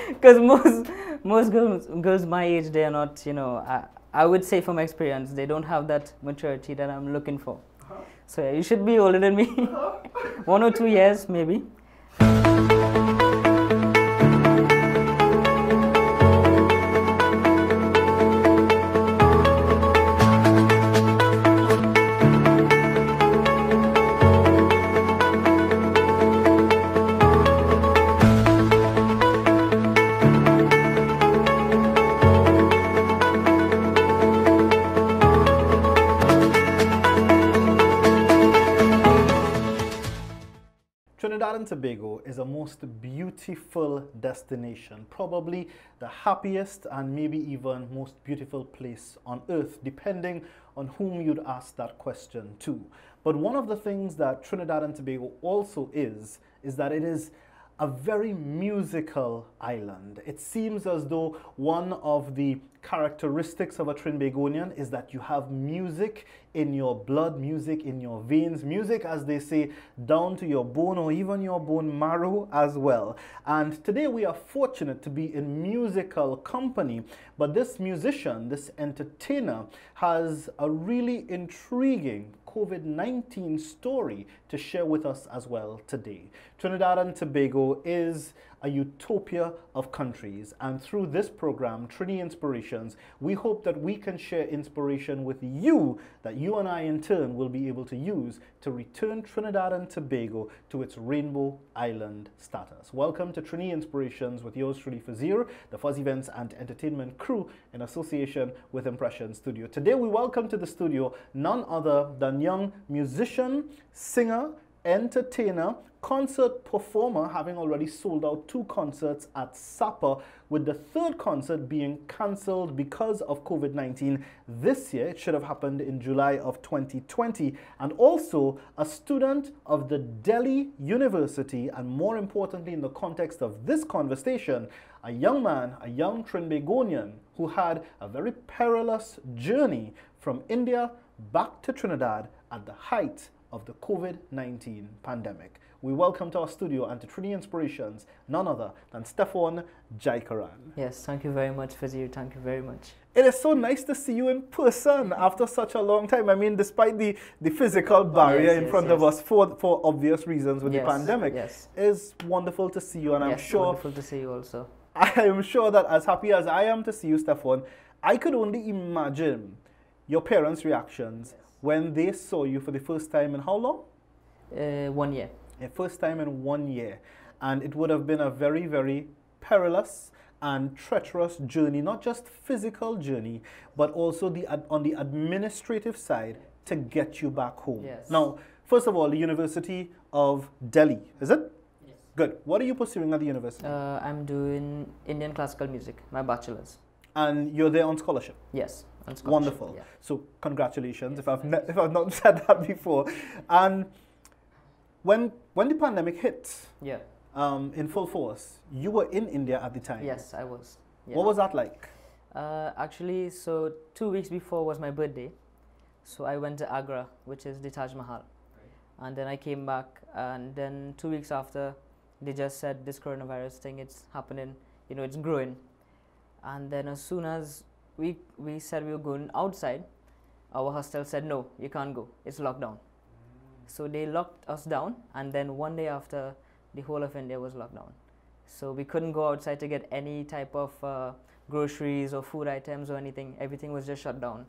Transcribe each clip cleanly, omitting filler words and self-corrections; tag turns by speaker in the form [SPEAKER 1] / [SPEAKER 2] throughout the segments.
[SPEAKER 1] Because most girls my age, they are not, you know, I would say from experience, they don't have that maturity that I'm looking for. So yeah, you should be older than me. 1 or 2 years maybe.
[SPEAKER 2] Trinidad and Tobago is a most beautiful destination, probably the happiest and maybe even most beautiful place on earth, depending on whom you'd ask that question to. But one of the things that Trinidad and Tobago also is that it is a very musical island. It seems as though one of the characteristics of a Trinbagonian is that you have music in your blood, music in your veins, music, as they say, down to your bone or even your bone marrow as well. And today we are fortunate to be in musical company, but this musician, this entertainer, has a really intriguing COVID-19 story to share with us as well today. Trinidad and Tobago is a utopia of countries, and through this program, Trini Inspirations, we hope that we can share inspiration with you that you and I in turn will be able to use to return Trinidad and Tobago to its Rainbow Island status. Welcome to Trini Inspirations with yours truly, Fazir, the Fuzz Events and Entertainment crew in association with Impression Studio. Today we welcome to the studio none other than young musician, singer, entertainer, concert performer, having already sold out 2 concerts at Sapa, with the 3rd concert being cancelled because of COVID-19 this year. It should have happened in July of 2020. And also a student of the Delhi University, and more importantly in the context of this conversation, a young man, a young Trinbagonian who had a very perilous journey from India back to Trinidad at the height of the COVID-19 pandemic. We welcome to our studio and to Trini Inspirations none other than Stephon Jaikaran.
[SPEAKER 1] Yes, thank you very much, Fazir. Thank you very much.
[SPEAKER 2] It is so nice to see you in person after such a long time. I mean, despite the physical barrier in front of us for obvious reasons with the pandemic, it's wonderful to see you, and I'm sure
[SPEAKER 1] wonderful to see you also.
[SPEAKER 2] I am sure that as happy as I am to see you, Stephon, I could only imagine your parents' reactions when they saw you for the first time in how long?
[SPEAKER 1] 1 year.
[SPEAKER 2] Yeah, first time in 1 year. And it would have been a very, very perilous and treacherous journey, not just physical journey, but also on the administrative side to get you back home.
[SPEAKER 1] Yes.
[SPEAKER 2] Now, first of all, the University of Delhi, is it?
[SPEAKER 1] Yes.
[SPEAKER 2] Good. What are you pursuing at the university?
[SPEAKER 1] I'm doing Indian classical music, my bachelor's.
[SPEAKER 2] And you're there on scholarship?
[SPEAKER 1] Yes.
[SPEAKER 2] Wonderful.
[SPEAKER 1] Yeah.
[SPEAKER 2] So congratulations, if I've not said that before. And when the pandemic hit, in full force, you were in India at the time.
[SPEAKER 1] Yes, I was. Yeah.
[SPEAKER 2] What was that like?
[SPEAKER 1] Actually, so 2 weeks before was my birthday, so I went to Agra, which is the Taj Mahal, and then I came back, and then 2 weeks after, they just said this coronavirus thing, it's happening, you know, it's growing, and then as soon as we said we were going outside, our hostel said no, you can't go, it's locked down. So they locked us down, and then 1 day after, the whole of India was locked down. So we couldn't go outside to get any type of groceries or food items or anything. Everything was just shut down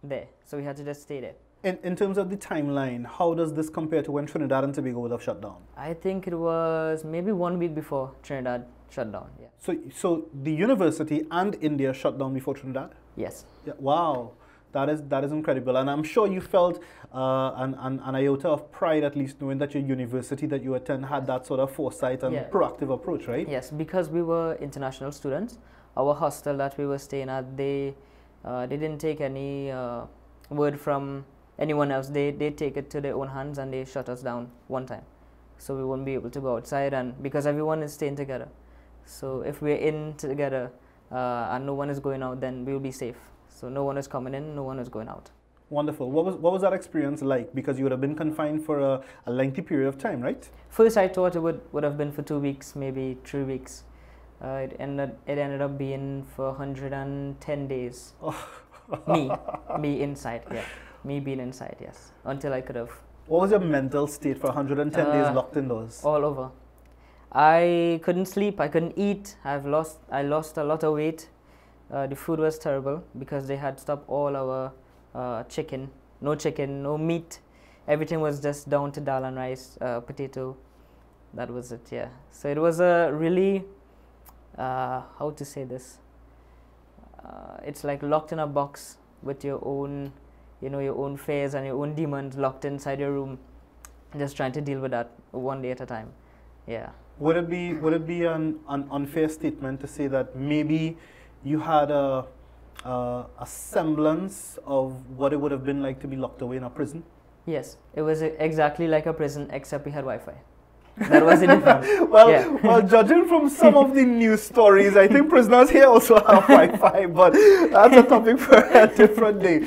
[SPEAKER 1] there. So we had to just stay there.
[SPEAKER 2] In terms of the timeline, how does this compare to when Trinidad and Tobago would have shut down?
[SPEAKER 1] I think it was maybe 1 week before Trinidad shut down. Yeah.
[SPEAKER 2] So the university and India shut down before Trinidad?
[SPEAKER 1] Yes.
[SPEAKER 2] Yeah, wow. That is incredible, and I'm sure you felt an iota of pride, at least knowing that your university that you attend had that sort of foresight and proactive approach, right?
[SPEAKER 1] Yes, because we were international students. Our hostel that we were staying at, they didn't take any word from anyone else. They take it to their own hands, and they shut us down one time, so we won't be able to go outside, and because everyone is staying together. So if we're in together and no one is going out, then we'll be safe. So no one is coming in, no one is going out.
[SPEAKER 2] Wonderful. What was that experience like? Because you would have been confined for a lengthy period of time, right?
[SPEAKER 1] First, I thought it would have been for 2 weeks, maybe 3 weeks. It ended up being for 110 days.
[SPEAKER 2] Oh.
[SPEAKER 1] Me inside, yeah. Me being inside, yes. Until I could have.
[SPEAKER 2] What was your mental state for 110 days locked indoors?
[SPEAKER 1] All over. I couldn't sleep. I couldn't eat. I lost a lot of weight. The food was terrible because they had stopped all our chicken. No chicken, no meat. Everything was just down to dal and rice, potato. That was it, yeah. So it was a really, how to say this? It's like locked in a box with your own, your own fears and your own demons locked inside your room, just trying to deal with that one day at a time. Yeah.
[SPEAKER 2] Would it be an unfair statement to say that maybe you had a semblance of what it would have been like to be locked away in a prison?
[SPEAKER 1] Yes, it was exactly like a prison, except we had Wi-Fi. That was the difference.
[SPEAKER 2] Well, judging from some of the news stories, I think prisoners here also have Wi-Fi, but that's a topic for a different day.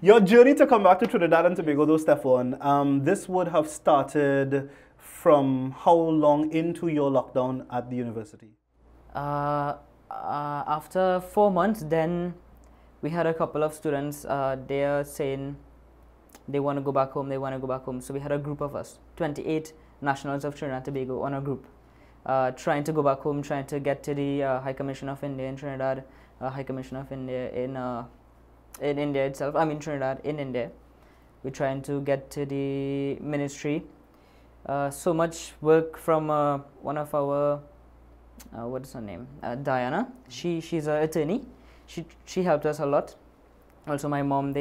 [SPEAKER 2] Your journey to come back to Trinidad and Tobago, though, Stephon, this would have started from how long into your lockdown at the university?
[SPEAKER 1] After 4 months, then we had a couple of students. They are saying they want to go back home. So we had a group of us, 28 nationals of Trinidad and Tobago on a group, trying to go back home, trying to get to the High Commission of India in Trinidad, High Commission of India in India itself. I mean Trinidad in India. We're trying to get to the ministry. So much work from one of our, what is her name? Diana. She's an attorney. She helped us a lot. Also my mom,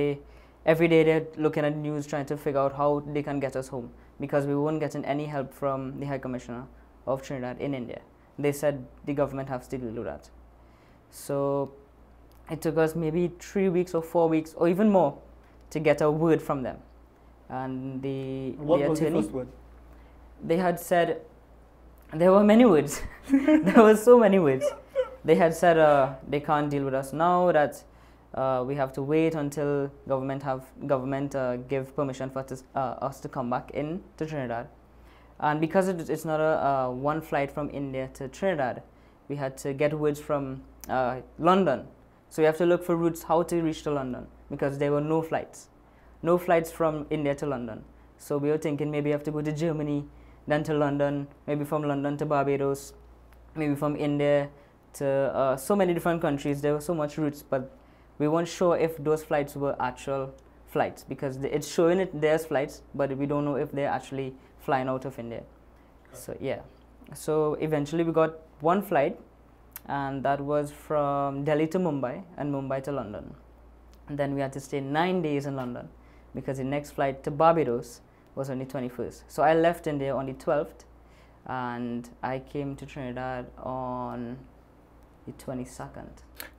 [SPEAKER 1] every day they're looking at news trying to figure out how they can get us home, because we weren't getting any help from the High Commissioner of Trinidad in India. They said the government has to do that. So it took us maybe 3 weeks or 4 weeks or even more to get a word from them. And
[SPEAKER 2] what was the first word?
[SPEAKER 1] They had said, there were many words. There were so many words. They had said they can't deal with us now, that we have to wait until government give permission for us to come back in to Trinidad. And because it's not a one flight from India to Trinidad, we had to get words from London. So we have to look for routes how to reach to London, because there were no flights from India to London. So we were thinking maybe you have to go to Germany, then to London, maybe from London to Barbados, maybe from India to so many different countries. There were so much routes, but we weren't sure if those flights were actual flights, because it's showing there's flights, but we don't know if they're actually flying out of India. So yeah, so eventually we got one flight, and that was from Delhi to Mumbai and Mumbai to London. And then we had to stay 9 days in London, because the next flight to Barbados was on the 21st. So I left India on the 12th, and I came to Trinidad on the 22nd.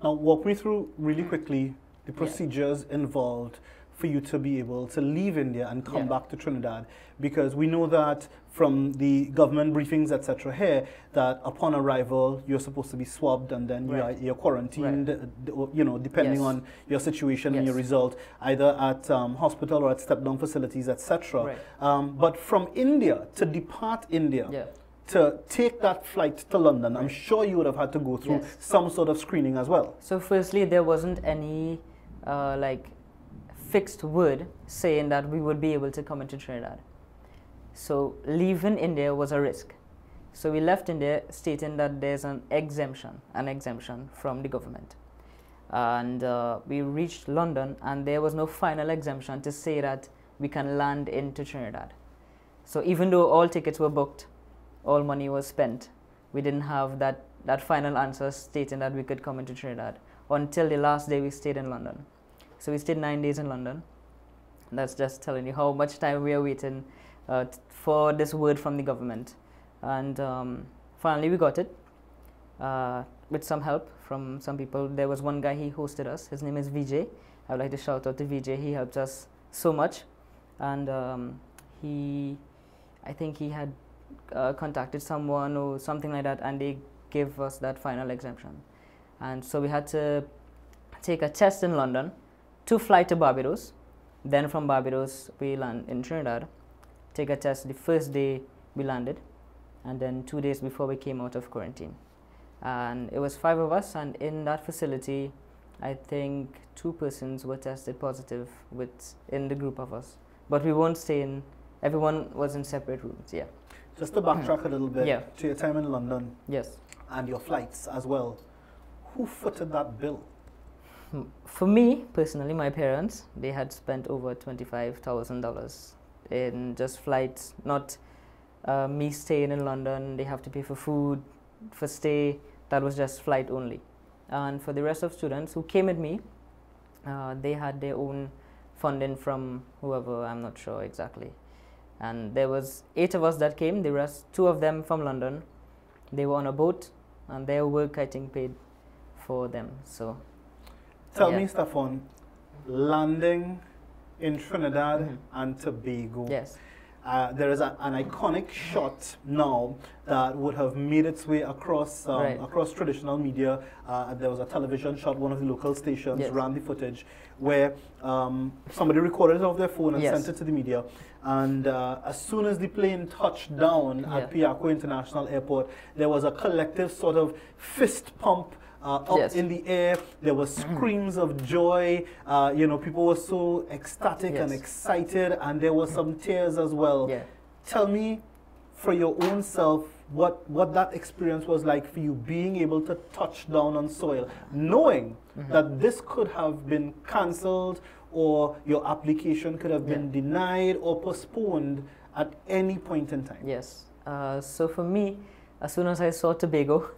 [SPEAKER 2] Now walk me through really quickly the procedures involved for you to be able to leave India and come back to Trinidad, because we know that from the government briefings, etc. here, that upon arrival you're supposed to be swabbed, and then you're quarantined, depending on your situation and your result, either at hospital or at step-down facilities, etc. But from India, to depart India, to take that flight to London, I'm sure you would have had to go through some sort of screening as well.
[SPEAKER 1] So firstly, there wasn't any fixed word saying that we would be able to come into Trinidad. So leaving India was a risk. So we left India stating that there's an exemption from the government. And we reached London, and there was no final exemption to say that we can land into Trinidad. So even though all tickets were booked, all money was spent, we didn't have that final answer stating that we could come into Trinidad until the last day we stayed in London. So we stayed 9 days in London. That's just telling you how much time we are waiting for this word from the government. And finally we got it with some help from some people. There was one guy, he hosted us. His name is VJ. I would like to shout out to VJ. He helped us so much. And I think he had contacted someone or something like that, and they gave us that final exemption. And so we had to take a test in London to fly to Barbados. Then from Barbados we land in Trinidad, take a test the first day we landed, and then 2 days before we came out of quarantine. and it was 5 of us, and in that facility, I think 2 persons were tested positive in the group of us. But we won't stay in, everyone was in separate rooms, yeah.
[SPEAKER 2] Just to backtrack a little bit
[SPEAKER 1] Yeah.
[SPEAKER 2] to your time in London.
[SPEAKER 1] Yes.
[SPEAKER 2] And your flights as well. Who footed that bill?
[SPEAKER 1] For me, personally, my parents, they had spent over $25,000 in just flights, not me staying in London. They have to pay for food, for stay. That was just flight only. And for the rest of students who came with me, they had their own funding from whoever, I'm not sure exactly. And there was 8 of us that came, the rest, 2 of them from London. They were on a boat, and their work, I think, paid for them. So,
[SPEAKER 2] tell me, Stephon, landing in Trinidad and Tobago.
[SPEAKER 1] Yes.
[SPEAKER 2] There is an iconic shot now that would have made its way across across traditional media. There was a television shot, one of the local stations ran the footage where somebody recorded it off their phone and sent it to the media. And as soon as the plane touched down at Piaco International Airport, there was a collective sort of fist pump up in the air. There were screams of joy. You know, people were so ecstatic and excited, and there were some tears as well.
[SPEAKER 1] Yeah.
[SPEAKER 2] Tell me, for your own self, what that experience was like for you, being able to touch down on soil, knowing that this could have been cancelled, or your application could have been denied or postponed at any point in time.
[SPEAKER 1] Yes. So for me, as soon as I saw Tobago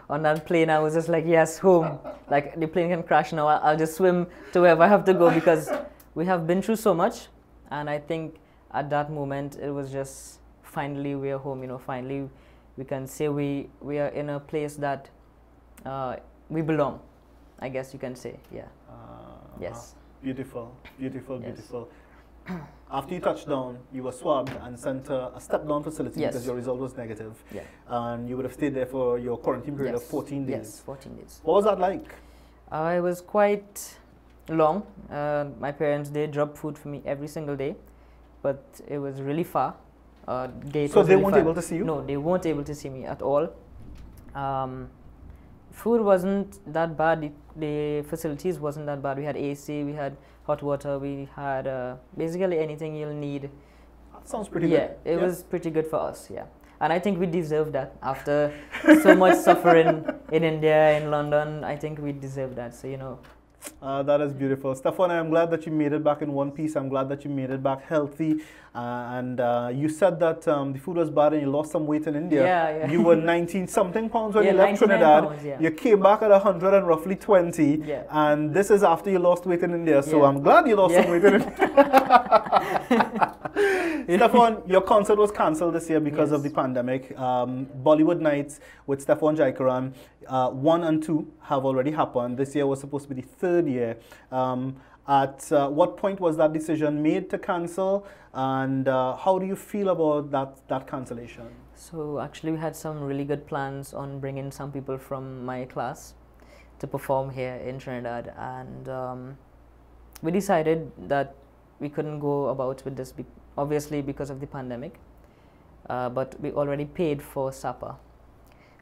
[SPEAKER 1] on that plane, I was just like, yes, home. Like, the plane can crash now. I'll just swim to wherever I have to go, because we have been through so much. And I think at that moment, it was just, finally we're home. You know, finally we can say we are in a place that we belong, I guess you can say. Yeah. Yes.
[SPEAKER 2] Beautiful, beautiful, beautiful. After you touched down, you were swabbed and sent to a step-down facility because your result was negative. Yeah. And you would have stayed there for your quarantine period of 14 days.
[SPEAKER 1] Yes, 14 days.
[SPEAKER 2] What was that like?
[SPEAKER 1] It was quite long. My parents, they dropped food for me every single day, but it was really far.
[SPEAKER 2] So they weren't able to see you?
[SPEAKER 1] No, they weren't able to see me at all. Food wasn't that bad. The facilities wasn't that bad. We had AC, we had hot water, we had basically anything you'll need.
[SPEAKER 2] That sounds pretty good.
[SPEAKER 1] Yeah, it was pretty good for us, yeah. And I think we deserve that. After so much suffering in India, in London, I think we deserve that. So, you know.
[SPEAKER 2] That is beautiful. Stephon, I'm glad that you made it back in one piece. I'm glad that you made it back healthy. And you said that the food was bad and you lost some weight in India.
[SPEAKER 1] Yeah.
[SPEAKER 2] You were 19-something pounds when you left Trinidad.
[SPEAKER 1] Pounds,
[SPEAKER 2] You came back at 100 and roughly 20.
[SPEAKER 1] Yeah.
[SPEAKER 2] And this is after you lost weight in India. So I'm glad you lost some weight in India. Stephon, your concert was cancelled this year because of the pandemic. Bollywood Nights with Stephon Jaikaran, 1 and 2 have already happened. This year was supposed to be the 3rd year. At what point was that decision made to cancel, and how do you feel about that cancellation?
[SPEAKER 1] So actually we had some really good plans on bringing some people from my class to perform here in Trinidad, and we decided that we couldn't go about with this, obviously because of the pandemic, but we already paid for SAPA.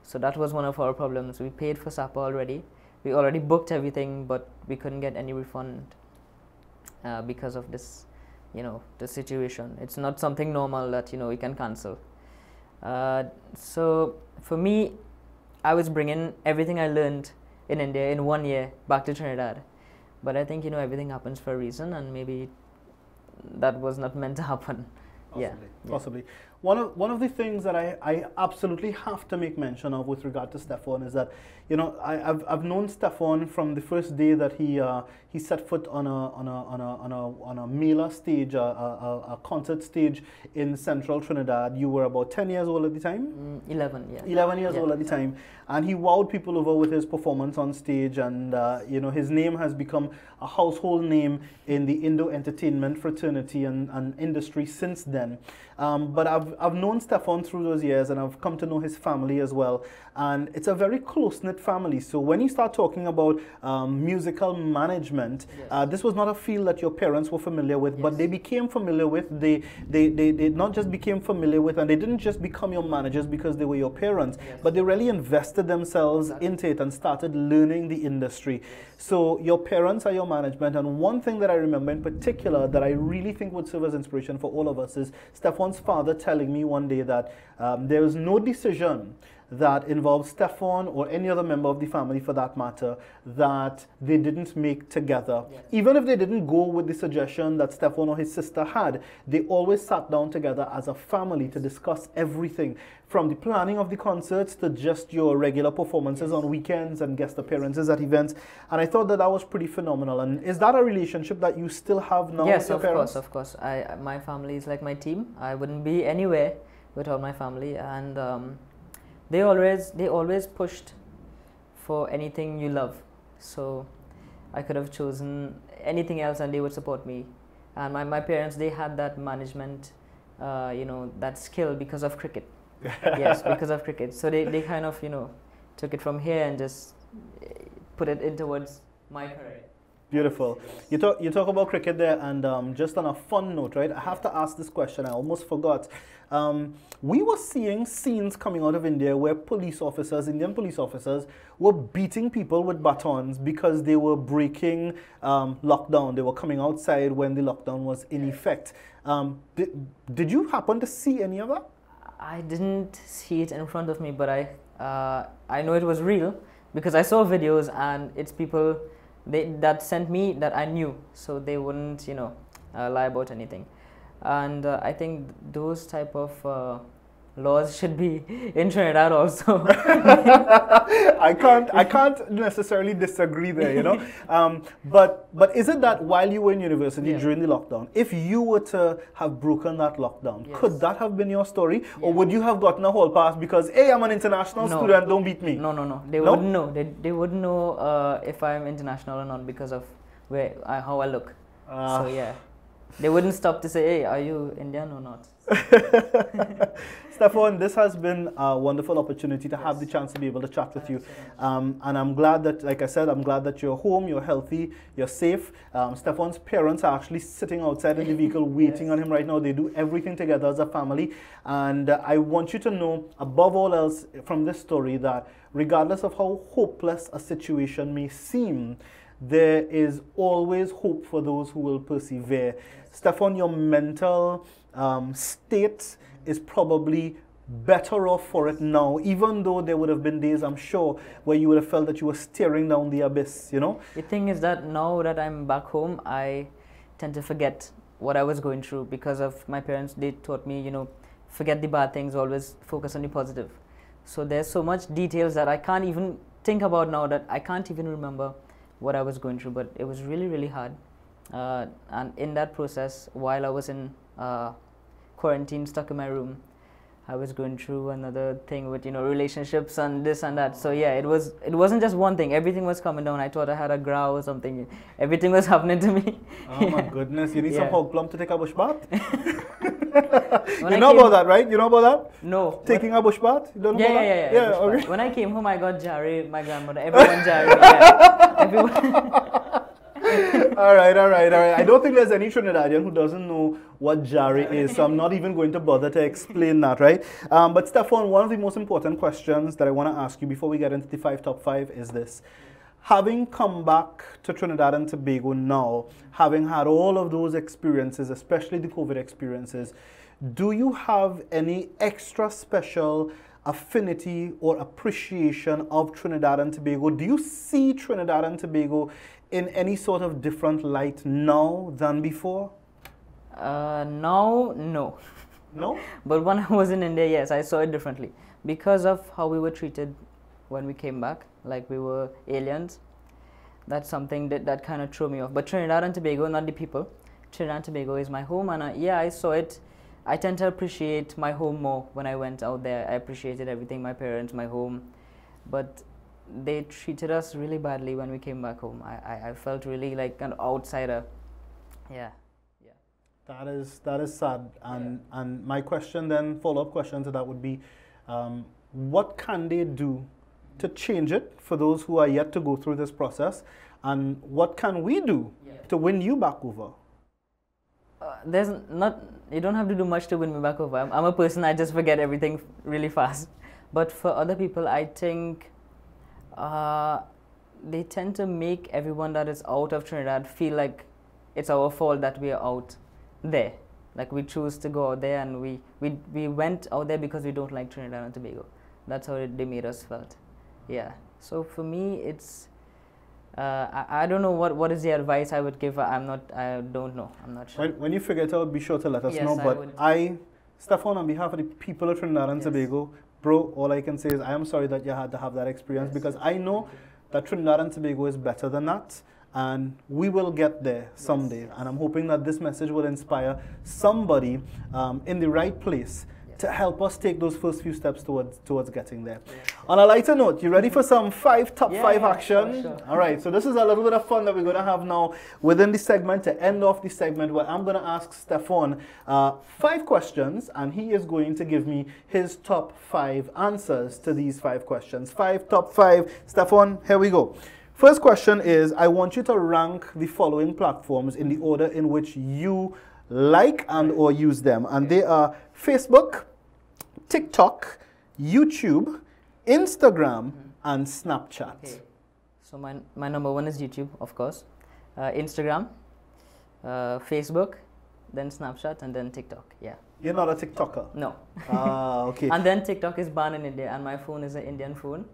[SPEAKER 1] So that was one of our problems. We paid for SAPA already. We already booked everything, but we couldn't get any refund because of this, you know, the situation. It's not something normal that, you know, we can cancel. So for me, I was bringing everything I learned in India in 1 year back to Trinidad. But I think, you know, everything happens for a reason, and maybe that was not meant to happen.
[SPEAKER 2] Possibly. One of the things that I absolutely have to make mention of with regard to Stephon is that, you know, I've known Stephon from the first day that he set foot on a Mela stage, a concert stage in central Trinidad. You were about 10 years old at the time?
[SPEAKER 1] 11, yeah.
[SPEAKER 2] 11 years old at the time. And he wowed people over with his performance on stage, and you know, his name has become a household name in the Indo-entertainment fraternity and industry since then. But I've known Stephon through those years, and I've come to know his family as well. And it's a very close-knit family. So when you start talking about musical management,
[SPEAKER 1] Yes.
[SPEAKER 2] this was not a field that your parents were familiar with, but
[SPEAKER 1] Yes.
[SPEAKER 2] they became familiar with. They not just became familiar with, and they didn't just become your managers because they were your parents,
[SPEAKER 1] Yes.
[SPEAKER 2] but they really invested themselves
[SPEAKER 1] Exactly.
[SPEAKER 2] into it and started learning the industry. So your parents are your management, and one thing that I remember in particular that I really think would serve as inspiration for all of us is Stephon's father telling me one day that there is no decision that involves Stephon or any other member of the family for that matter that they didn't make together.
[SPEAKER 1] Yes.
[SPEAKER 2] Even if they didn't go with the suggestion that Stephon or his sister had, they always sat down together as a family to discuss everything from the planning of the concerts to just your regular performances on weekends and guest appearances at events. And I thought that that was pretty phenomenal. And is that a relationship that you still have now
[SPEAKER 1] Yes,
[SPEAKER 2] with your
[SPEAKER 1] of
[SPEAKER 2] parents?
[SPEAKER 1] course, of course. My family is like my team. I wouldn't be anywhere without my family, and they always pushed for anything you love. So I could have chosen anything else, and they would support me. And my parents, they had that management, that skill because of cricket. Yes, because of cricket. So they kind of took it from here and just put it in towards my career.
[SPEAKER 2] Beautiful. You talk about cricket there, and just on a fun note, right? I have to ask this question. I almost forgot. We were seeing scenes coming out of India where Indian police officers, were beating people with batons because they were breaking lockdown. They were coming outside when the lockdown was in effect. Did you happen to see any of that?
[SPEAKER 1] I didn't see it in front of me, but I know it was real because I saw videos, and it's people that sent me that I knew, so they wouldn't lie about anything. And I think those type of laws should be in Trinidad also.
[SPEAKER 2] I can't necessarily disagree there, but is it that while you were in university during the lockdown, if you were to have broken that lockdown, could that have been your story, or would you have gotten a hall pass because, hey, I'm an international student, don't beat me?
[SPEAKER 1] No. They wouldn't know. They wouldn't know if I'm international or not because of how I look. So yeah. They wouldn't stop to say, hey, are you Indian or not?
[SPEAKER 2] Stephon, this has been a wonderful opportunity to have the chance to be able to chat with you. And I'm glad that, like I said, I'm glad that you're home, you're healthy, you're safe. Stephon's parents are actually sitting outside in the vehicle waiting on him right now. They do everything together as a family. And I want you to know, above all else, from this story, that regardless of how hopeless a situation may seem, there is always hope for those who will persevere. Stephon, your mental state is probably better off for it now, even though there would have been days, I'm sure, where you would have felt that you were staring down the abyss,
[SPEAKER 1] The thing is that now that I'm back home, I tend to forget what I was going through because of my parents. They taught me, forget the bad things, always focus on the positive. So there's so much details that I can't even think about now, that I can't even remember what I was going through, but it was really, really hard. And in that process, while I was in quarantine, stuck in my room, I was going through another thing with relationships and this and that. So yeah, it wasn't just one thing. Everything was coming down. I thought I had a growl or something. Everything was happening to me.
[SPEAKER 2] Oh my goodness! You need some hog plum to take a bush bath.
[SPEAKER 1] You
[SPEAKER 2] know about that, right? You know about that?
[SPEAKER 1] No.
[SPEAKER 2] Taking a bush bath? You don't know about that?
[SPEAKER 1] Yeah.
[SPEAKER 2] Okay.
[SPEAKER 1] When I came home, I got Jari, my grandmother. Everyone Jari. Yeah. Everyone.
[SPEAKER 2] All right. I don't think there's any Trinidadian who doesn't know what Jari is, so I'm not even going to bother to explain that, right? But Stephon, one of the most important questions that I want to ask you before we get into the top five is this. Having come back to Trinidad and Tobago now, having had all of those experiences, especially the COVID experiences, do you have any extra special affinity or appreciation of Trinidad and Tobago? Do you see Trinidad and Tobago in any sort of different light now than before?
[SPEAKER 1] Now, no.
[SPEAKER 2] No?
[SPEAKER 1] But when I was in India, yes, I saw it differently. Because of how we were treated when we came back, like we were aliens, that's something that kind of threw me off. But Trinidad and Tobago, not the people. Trinidad and Tobago is my home, and I saw it. I tend to appreciate my home more when I went out there. I appreciated everything, my parents, my home. But they treated us really badly when we came back home. I felt really like an outsider. Yeah.
[SPEAKER 2] That is sad. And my question then, follow-up question to that would be, what can they do to change it for those who are yet to go through this process? And what can we do to win you back over?
[SPEAKER 1] There's not, you don't have to do much to win me back over. I'm a person, I just forget everything really fast. But for other people, I think they tend to make everyone that is out of Trinidad feel like it's our fault that we are out there. Like we choose to go out there, and we went out there because we don't like Trinidad and Tobago. That's how they made us felt. Yeah. So for me, it's I don't know what is the advice I would give. I don't know. I'm not sure.
[SPEAKER 2] When you figure it out, be sure to let us
[SPEAKER 1] Yes,
[SPEAKER 2] know. But Stephon, on behalf of the people of Trinidad and Tobago, bro, all I can say is I am sorry that you had to have that experience, because I know that Trinidad and Tobago is better than that, and we will get there someday. And I'm hoping that this message will inspire somebody in the right place to help us take those first few steps towards getting there. On a lighter note, you ready for some top five action?
[SPEAKER 1] Sure.
[SPEAKER 2] All right, so this is a little bit of fun that we're going to have now within the segment to end off the segment, where I'm going to ask Stephon 5 questions, and he is going to give me his top 5 answers to these 5 questions. Top 5. Stephon, here we go. First question is, I want you to rank the following platforms in the order in which you like and or use them, and they are Facebook, TikTok, YouTube, Instagram, and Snapchat.
[SPEAKER 1] Okay. So my number 1 is YouTube, of course, Instagram, Facebook, then Snapchat, and then TikTok. Yeah.
[SPEAKER 2] You're not a TikToker?
[SPEAKER 1] No.
[SPEAKER 2] Ah, okay.
[SPEAKER 1] And then TikTok is banned in India, and my phone is an Indian phone.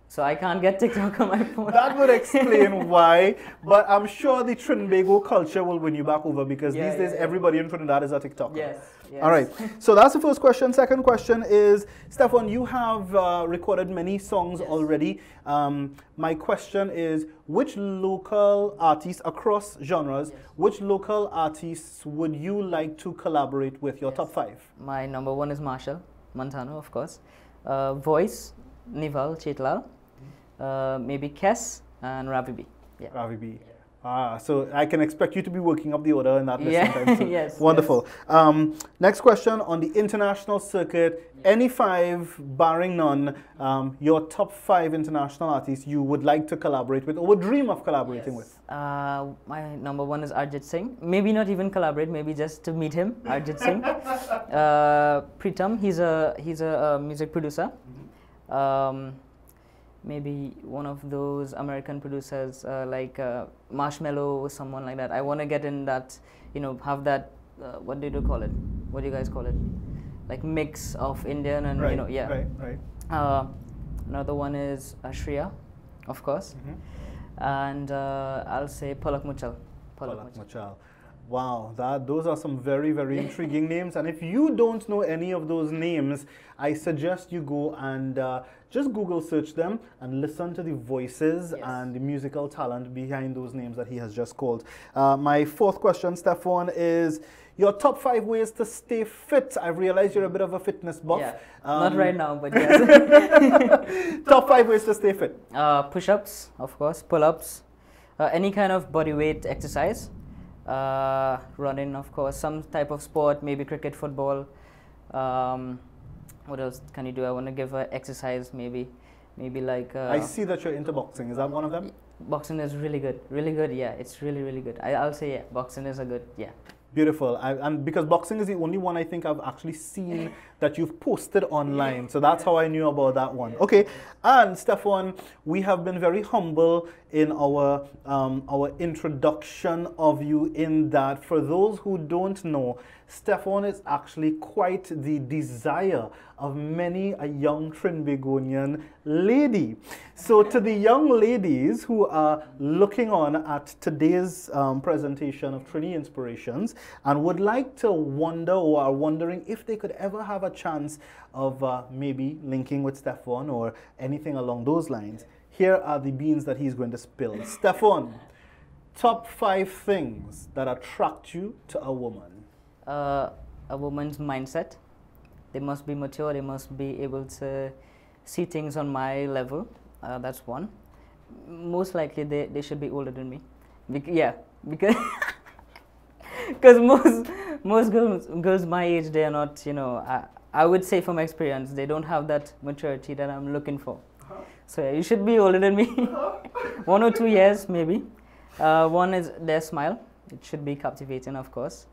[SPEAKER 1] So I can't get TikTok on my phone.
[SPEAKER 2] That would explain why, but I'm sure the Trinbago culture will win you back over, because these days everybody in Trinidad is a TikToker.
[SPEAKER 1] Yes.
[SPEAKER 2] All right, so that's the first question. Second question is, Stephon, you have recorded many songs already. My question is, which local artists across genres, which local artists would you like to collaborate with, your top 5?
[SPEAKER 1] My number 1 is Marshall Montano, of course. Voice, Nival Chetlal. Maybe Kes and Ravi B. Yeah.
[SPEAKER 2] Ravi B. So I can expect you to be working up the order in that list sometime soon.
[SPEAKER 1] Yes.
[SPEAKER 2] Wonderful. Yes. Next question, on the international circuit, any 5, barring none, your top 5 international artists you would like to collaborate with or would dream of collaborating with?
[SPEAKER 1] My number 1 is Arjit Singh. Maybe not even collaborate, maybe just to meet him, Arjit Singh. Pritam, he's a music producer. Maybe one of those American producers like Marshmello or someone like that. I want to get in that, have that, what do you call it? What do you guys call it? Like mix of Indian and,
[SPEAKER 2] Right.
[SPEAKER 1] Another one is Shreya, of course. And I'll say Palak Muchal.
[SPEAKER 2] Palak Muchal. Wow, those are some very, very intriguing names. And if you don't know any of those names, I suggest you go and just Google search them and listen to the voices and the musical talent behind those names that he has just called. My 4th question, Stephon, is your top 5 ways to stay fit. I realize you're a bit of a fitness buff.
[SPEAKER 1] Yeah, not right now, but yes.
[SPEAKER 2] Top 5 ways to stay fit.
[SPEAKER 1] Push-ups, of course, pull-ups, any kind of body weight exercise. Running, of course, some type of sport, maybe cricket, football. What else can you do? I want to give exercise, maybe like...
[SPEAKER 2] I see that you're into boxing. Is that one of them?
[SPEAKER 1] Boxing is really good, yeah. It's really, really good. I'll say, yeah, boxing is a good, yeah.
[SPEAKER 2] Beautiful. And because boxing is the only one I think I've actually seen that you've posted online. So that's how I knew about that one. Okay. And Stephon, we have been very humble in our introduction of you, in that for those who don't know, Stephon is actually quite the desire of many a young Trinbagonian lady. So to the young ladies who are looking on at today's presentation of Trini Inspirations and would like to wonder or are wondering if they could ever have a chance of maybe linking with Stephon or anything along those lines, here are the beans that he's going to spill. Stephon, top 5 things that attract you to a woman.
[SPEAKER 1] A woman's mindset. They must be mature, they must be able to see things on my level. That's one. Most likely they should be older than me. Because most girls my age, they are not, you know, I would say from experience, they don't have that maturity that I'm looking for. So yeah, you should be older than me. 1 or 2 years, maybe. One is their smile. It should be captivating, of course.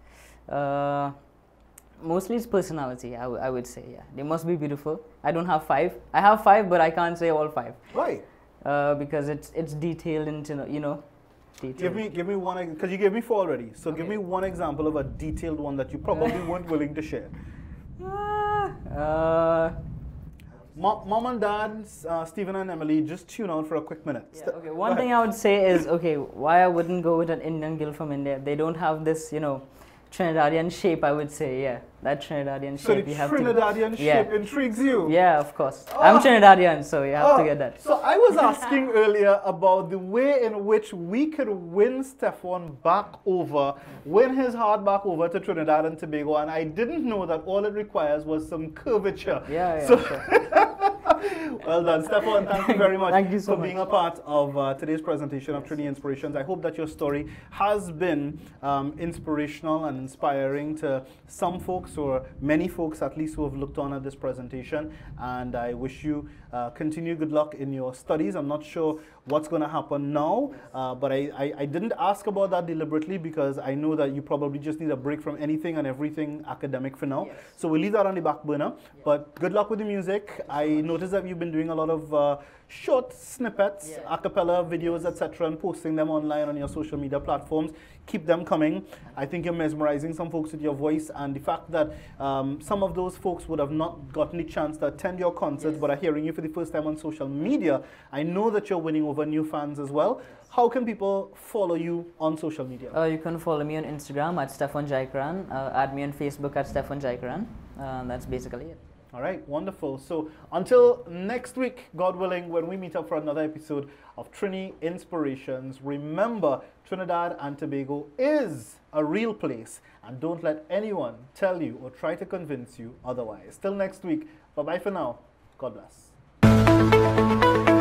[SPEAKER 1] Mostly it's personality, I would say, yeah. They must be beautiful. I don't have 5. I have 5, but I can't say all 5.
[SPEAKER 2] Why?
[SPEAKER 1] Because it's detailed into, you know, detailed.
[SPEAKER 2] Give me one, because you gave me 4 already. So
[SPEAKER 1] Okay.
[SPEAKER 2] give me one example of a detailed one that you probably weren't willing to share. Mom and Dad, Stephen and Emily, just tune out for a quick minute.
[SPEAKER 1] Yeah, okay. One thing I would say is, okay, why I wouldn't go with an Indian girl from India? They don't have this, you know, Trinidadian shape, I would say, yeah. That Trinidadian
[SPEAKER 2] So
[SPEAKER 1] shape
[SPEAKER 2] the
[SPEAKER 1] you have
[SPEAKER 2] Trinidadian shape intrigues you?
[SPEAKER 1] Yeah, of course. I'm Trinidadian, so you have to get that.
[SPEAKER 2] So I was asking earlier about the way in which we could win Stephon back over, win his heart back over to Trinidad and Tobago, and I didn't know that all it requires was some curvature.
[SPEAKER 1] Yeah,
[SPEAKER 2] so
[SPEAKER 1] sure.
[SPEAKER 2] Well done, Stephon. Thank you very much
[SPEAKER 1] Thank you so
[SPEAKER 2] for being a part of today's presentation of Trini Inspirations. I hope that your story has been inspirational and inspiring to some folks, or many folks at least, who have looked on at this presentation. And I wish you continued good luck in your studies. I'm not sure what's going to happen now, but I didn't ask about that deliberately, because I know that you probably just need a break from anything and everything academic for now.
[SPEAKER 1] Yes.
[SPEAKER 2] So we'll leave that on the back burner. But good luck with the music. I noticed that you've been doing a lot of short snippets, a cappella videos, etc., and posting them online on your social media platforms. Keep them coming. I think you're mesmerizing some folks with your voice, and the fact that some of those folks would have not gotten the chance to attend your concerts, but are hearing you for the first time on social media. I know that you're winning over new fans as well. How can people follow you on social media?
[SPEAKER 1] You can follow me on Instagram at Stephon Jaikaran. Add me on Facebook at Stephon Jaikaran. That's basically it.
[SPEAKER 2] All right, wonderful. So until next week, God willing, when we meet up for another episode of Trini Inspirations, remember, Trinidad and Tobago is a real place, and don't let anyone tell you or try to convince you otherwise. Till next week, bye-bye for now. God bless.